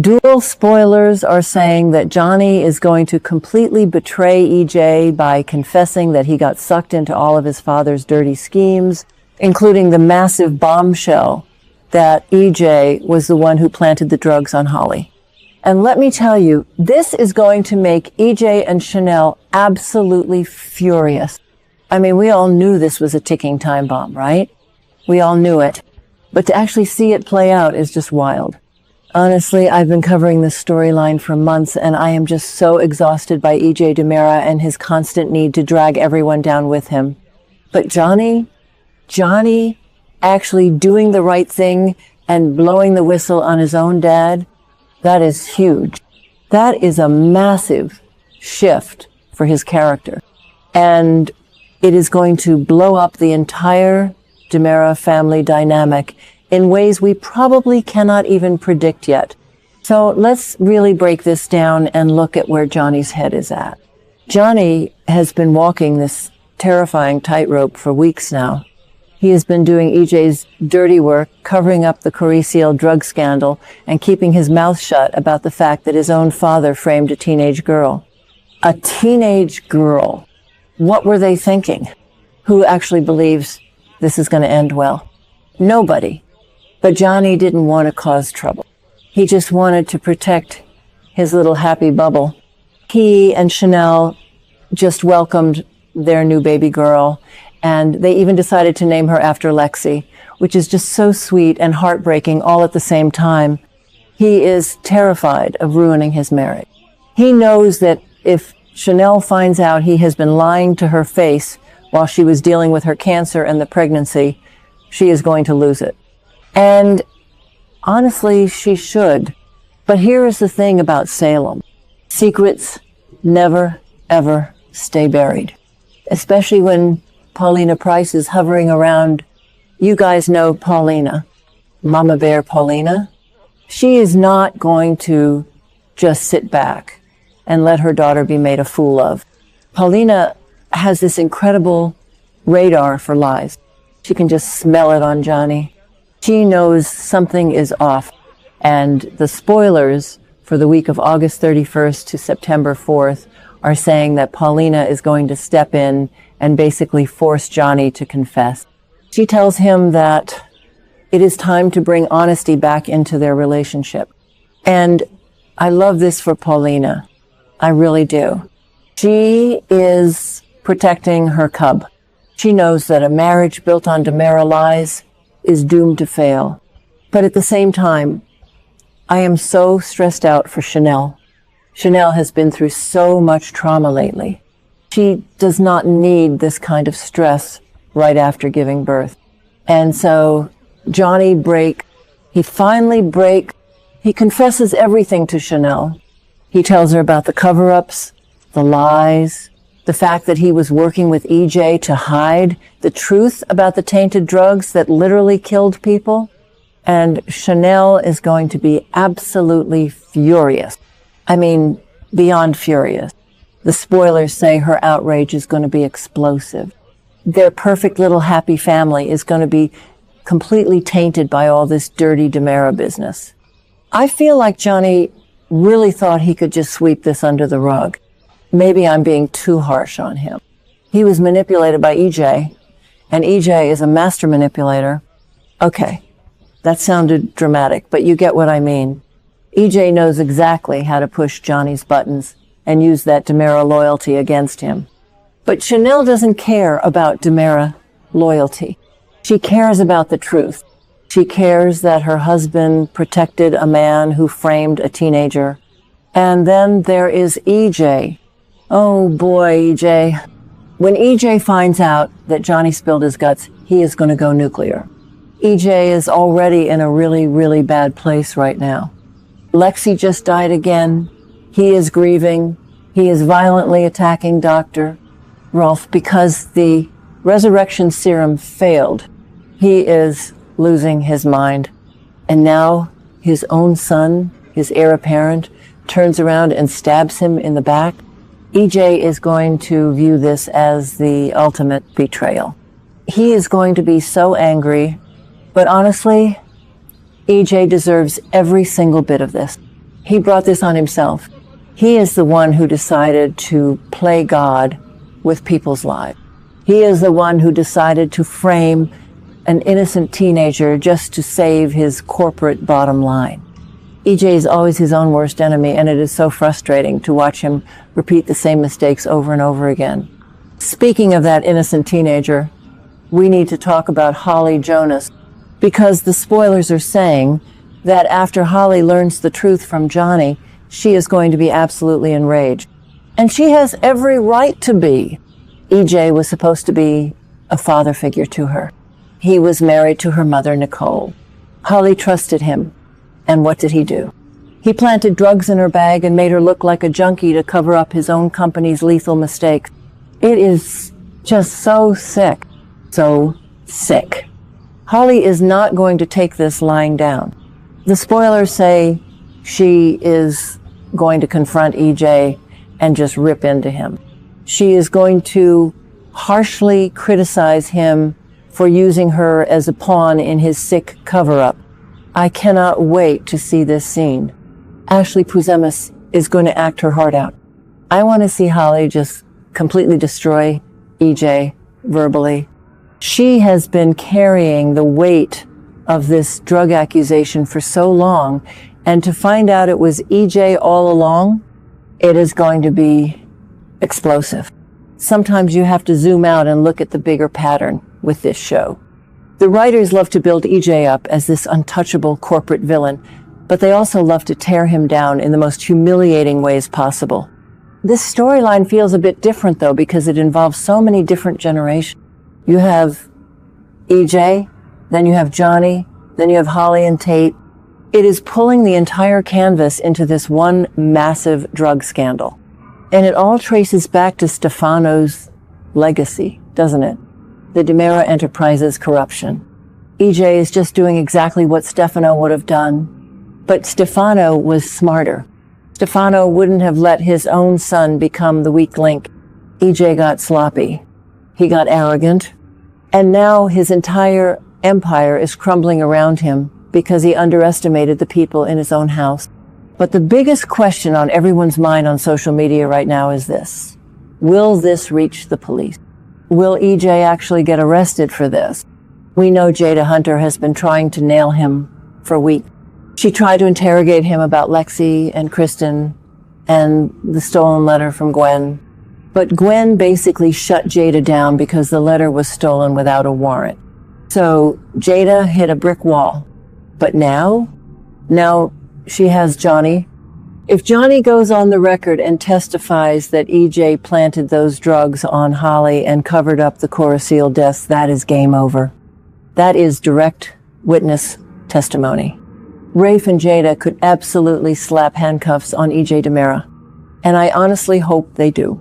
Dual spoilers are saying that Johnny is going to completely betray EJ by confessing that he got sucked into all of his father's dirty schemes, including the massive bombshell that EJ was the one who planted the drugs on Holly. And let me tell you, this is going to make EJ and Chanel absolutely furious. I mean, we all knew this was a ticking time bomb, right? We all knew it. But to actually see it play out is just wild. Honestly, I've been covering this storyline for months, and I am just so exhausted by EJ DiMera and his constant need to drag everyone down with him. But Johnny actually doing the right thing and blowing the whistle on his own dad, that is huge. That is a massive shift for his character. And it is going to blow up the entire DiMera family dynamic in ways we probably cannot even predict yet. So let's really break this down and look at where Johnny's head is at. Johnny has been walking this terrifying tightrope for weeks now. He has been doing EJ's dirty work, covering up the Coriseal drug scandal and keeping his mouth shut about the fact that his own father framed a teenage girl. A teenage girl. What were they thinking? Who actually believes this is going to end well? Nobody. But Johnny didn't want to cause trouble. He just wanted to protect his little happy bubble. He and Chanel just welcomed their new baby girl, and they even decided to name her after Lexie, which is just so sweet and heartbreaking all at the same time. He is terrified of ruining his marriage. He knows that if Chanel finds out he has been lying to her face while she was dealing with her cancer and the pregnancy, she is going to lose it. And honestly, she should. But here is the thing about Salem. Secrets never, ever stay buried. Especially when Paulina Price is hovering around. You guys know Paulina, Mama Bear Paulina. She is not going to just sit back and let her daughter be made a fool of. Paulina has this incredible radar for lies. She can just smell it on Johnny. She knows something is off. And the spoilers for the week of August 31st to September 4th are saying that Paulina is going to step in and basically force Johnny to confess. She tells him that it is time to bring honesty back into their relationship. And I love this for Paulina. I really do. She is protecting her cub. She knows that a marriage built on DiMera lies is doomed to fail. But at the same time, I am so stressed out for Chanel. Chanel has been through so much trauma lately. She does not need this kind of stress right after giving birth. And so Johnny he confesses everything to Chanel. He tells her about the cover-ups, the lies, the fact that he was working with EJ to hide the truth about the tainted drugs that literally killed people. And Chanel is going to be absolutely furious. I mean, beyond furious. The spoilers say her outrage is going to be explosive. Their perfect little happy family is going to be completely tainted by all this dirty DiMera business. I feel like Johnny really thought he could just sweep this under the rug. Maybe I'm being too harsh on him. He was manipulated by EJ, and EJ is a master manipulator. Okay, that sounded dramatic, but you get what I mean. EJ knows exactly how to push Johnny's buttons and use that DiMera loyalty against him. But Chanel doesn't care about DiMera loyalty. She cares about the truth. She cares that her husband protected a man who framed a teenager. And then there is EJ. Oh boy, EJ. When EJ finds out that Johnny spilled his guts, he is going to go nuclear. EJ is already in a really, really bad place right now. Lexie just died again. He is grieving. He is violently attacking Dr. Rolfe because the resurrection serum failed. He is losing his mind. And now his own son, his heir apparent, turns around and stabs him in the back. EJ is going to view this as the ultimate betrayal. He is going to be so angry, but honestly, EJ deserves every single bit of this. He brought this on himself. He is the one who decided to play God with people's lives. He is the one who decided to frame an innocent teenager just to save his corporate bottom line. EJ is always his own worst enemy, and it is so frustrating to watch him repeat the same mistakes over and over again. Speaking of that innocent teenager, we need to talk about Holly Jonas, because the spoilers are saying that after Holly learns the truth from Johnny, she is going to be absolutely enraged. And she has every right to be. EJ was supposed to be a father figure to her. He was married to her mother, Nicole. Holly trusted him. And what did he do? He planted drugs in her bag and made her look like a junkie to cover up his own company's lethal mistakes. It is just so sick. So sick. Holly is not going to take this lying down. The spoilers say she is going to confront EJ and just rip into him. She is going to harshly criticize him for using her as a pawn in his sick cover-up. I cannot wait to see this scene. Ashley Puzemis is going to act her heart out. I want to see Holly just completely destroy EJ verbally. She has been carrying the weight of this drug accusation for so long, and to find out it was EJ all along, it is going to be explosive. Sometimes you have to zoom out and look at the bigger pattern with this show. The writers love to build EJ up as this untouchable corporate villain, but they also love to tear him down in the most humiliating ways possible. This storyline feels a bit different, though, because it involves so many different generations. You have EJ, then you have Johnny, then you have Holly and Tate. It is pulling the entire canvas into this one massive drug scandal. And it all traces back to Stefano's legacy, doesn't it? The DiMera Enterprises corruption. EJ is just doing exactly what Stefano would have done. But Stefano was smarter. Stefano wouldn't have let his own son become the weak link. EJ got sloppy. He got arrogant. And now his entire empire is crumbling around him because he underestimated the people in his own house. But the biggest question on everyone's mind on social media right now is this. Will this reach the police? Will EJ actually get arrested for this? We know Jada Hunter has been trying to nail him for weeks. She tried to interrogate him about Lexie and Kristen and the stolen letter from Gwen. But Gwen basically shut Jada down because the letter was stolen without a warrant. So Jada hit a brick wall. But now she has Johnny. If Johnny goes on the record and testifies that EJ planted those drugs on Holly and covered up the Coriseal deaths, that is game over. That is direct witness testimony. Rafe and Jada could absolutely slap handcuffs on EJ DiMera. And I honestly hope they do.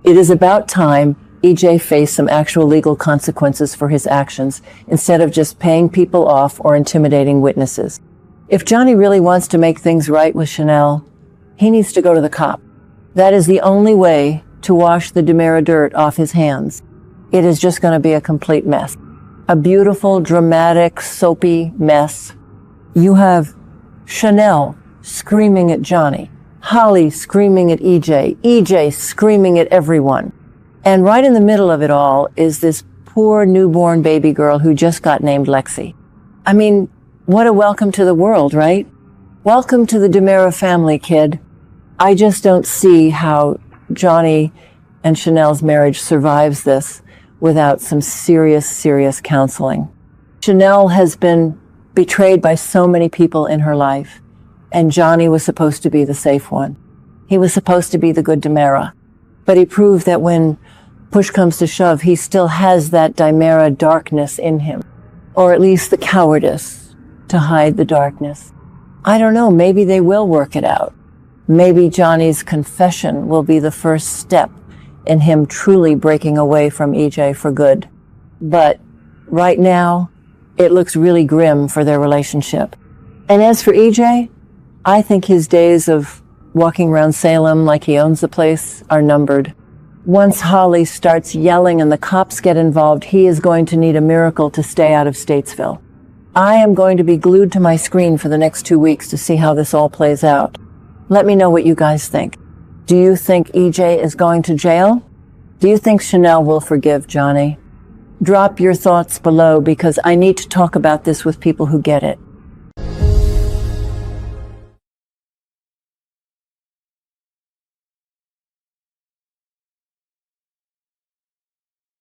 It is about time EJ faced some actual legal consequences for his actions instead of just paying people off or intimidating witnesses. If Johnny really wants to make things right with Chanel, he needs to go to the cop. That is the only way to wash the DiMera dirt off his hands. It is just going to be a complete mess. A beautiful, dramatic, soapy mess. You have Chanel screaming at Johnny, Holly screaming at EJ, EJ screaming at everyone. And right in the middle of it all is this poor newborn baby girl who just got named Lexie. I mean, what a welcome to the world, right? Welcome to the DiMera family, kid. I just don't see how Johnny and Chanel's marriage survives this without some serious counseling. Chanel has been betrayed by so many people in her life, and Johnny was supposed to be the safe one. He was supposed to be the good DiMera, but he proved that when push comes to shove, he still has that DiMera darkness in him, or at least the cowardice to hide the darkness. I don't know, maybe they will work it out. Maybe Johnny's confession will be the first step in him truly breaking away from EJ for good. But right now, it looks really grim for their relationship. And as for EJ, I think his days of walking around Salem like he owns the place are numbered. Once Holly starts yelling and the cops get involved, he is going to need a miracle to stay out of Statesville. I am going to be glued to my screen for the next 2 weeks to see how this all plays out. Let me know what you guys think. Do you think EJ is going to jail? Do you think Chanel will forgive Johnny? Drop your thoughts below because I need to talk about this with people who get it.